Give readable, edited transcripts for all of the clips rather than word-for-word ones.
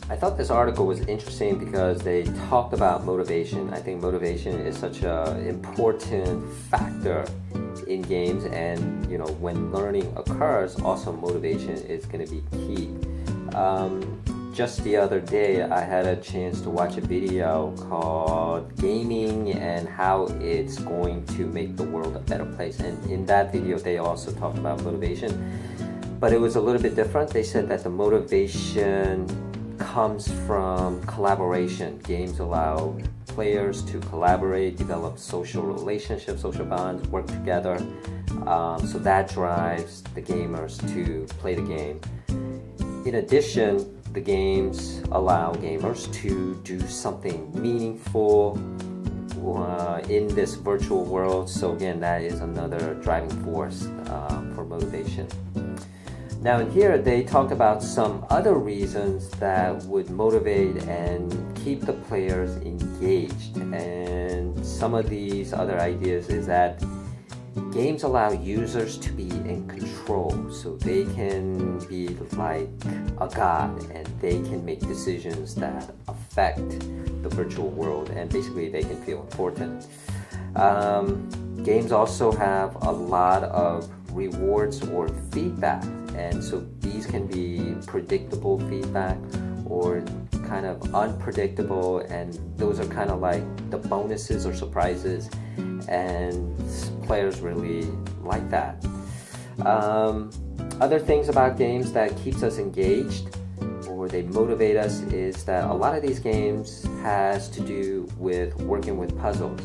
I thought this article was interesting because they talked about motivation. I think motivation is such an important factor in games, and when learning occurs, also motivation is going to be key. Just the other day, I had a chance to watch a video called Gaming and How It's Going to Make the World a Better Place. And in that video, they also talked about motivation, but it was a little bit different. They said that the motivation comes from collaboration. Games allow players to collaborate, develop social relationships, social bonds, work together. So that drives the gamers to play the game. In addition, the games allow gamers to do something meaningful in this virtual world. So again, that is another driving force for motivation. Now in here, they talked about some other reasons that would motivate and keep the players engaged. And some of these other ideas is that games allow users to be in control, so they can be like a god and they can make decisions that affect the virtual world, and basically they can feel important. Games also have a lot of rewards or feedback, and so these can be predictable feedback or kind of unpredictable, and those are kind of like the bonuses or surprises, and players really like that. Other things about games that keeps us engaged or they motivate us is that a lot of these games has to do with working with puzzles,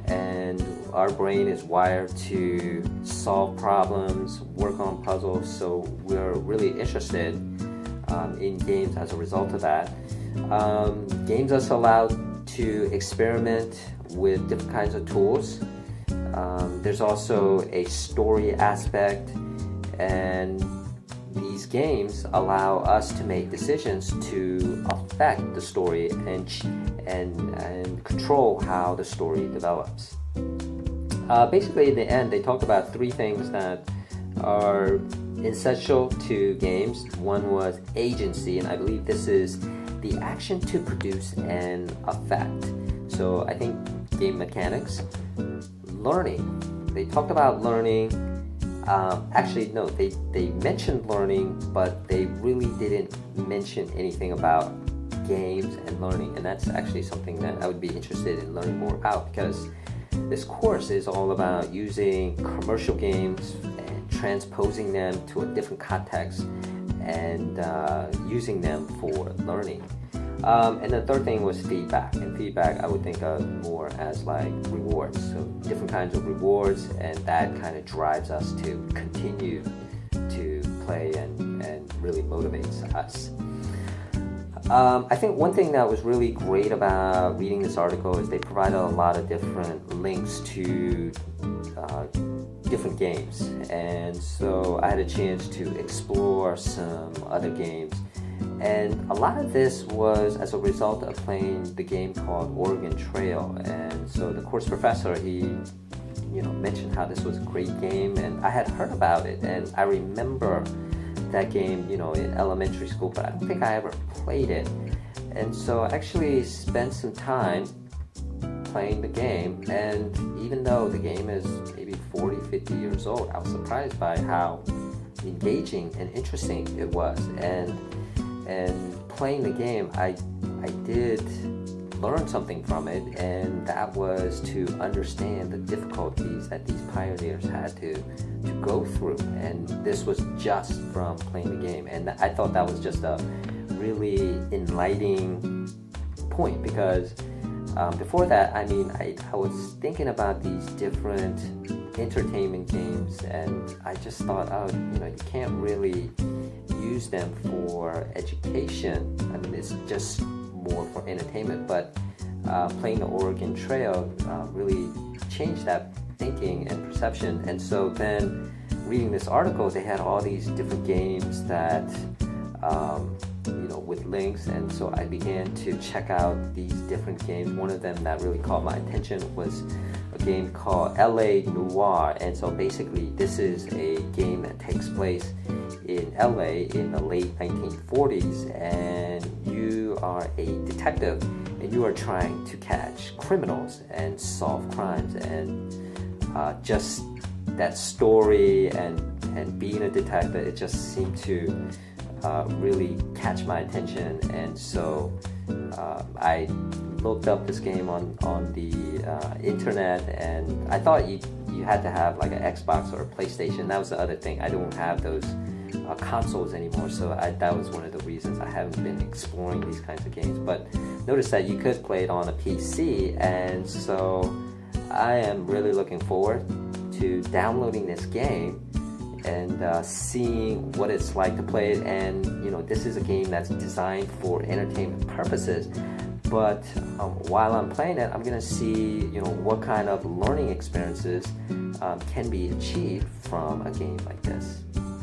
and our brain is wired to solve problems, work on puzzles, so we're really interested in games as a result of that. Games us allowed to experiment with different kinds of tools. There's also a story aspect, and these games allow us to make decisions to affect the story and control how the story develops. Basically, in the end, they talk about three things that are essential to games. One was agency, and I believe this is the action to produce an effect. So I think game mechanics, learning. They talked about learning. Actually, no, they mentioned learning, but they really didn't mention anything about games and learning, and that's actually something that I would be interested in learning more about, because this course is all about using commercial games and transposing them to a different context and using them for learning. And the third thing was feedback, and feedback I would think of more as like rewards, so different kinds of rewards, and that kind of drives us to continue to play and really motivates us. I think one thing that was really great about reading this article is they provided a lot of different links to different games, and so I had a chance to explore some other games, and a lot of this was as a result of playing the game called Oregon Trail. And so the course professor, he mentioned how this was a great game, and I had heard about it, and I remember that game in elementary school, but I don't think I ever played it. And so I actually spent some time playing the game, and even though the game is maybe 40-50 years old, I was surprised by how engaging and interesting it was. And playing the game, I did learn something from it, and that was to understand the difficulties that these pioneers had to go through, and this was just from playing the game. And I thought that was just a really enlightening point, because before that, I was thinking about these different entertainment games, and I just thought, you can't really use them for education. It's just more for entertainment, but playing the Oregon Trail really changed that thinking and perception. And so then reading this article, they had all these different games that with links, and so I began to check out these different games. One of them that really caught my attention was a game called LA Noire, and so basically this is a game that takes place in LA in the late 1940s, and you are a detective and you are trying to catch criminals and solve crimes, and just that story and being a detective, it just seemed to really catch my attention. And so I looked up this game on the internet, and I thought you had to have like an Xbox or a PlayStation. That was the other thing. I don't have those consoles anymore, so that was one of the reasons I haven't been exploring these kinds of games. But notice that you could play it on a PC, and so I am really looking forward to downloading this game and seeing what it's like to play it. And this is a game that's designed for entertainment purposes, but while I'm playing it, I'm gonna see what kind of learning experiences can be achieved from a game like this.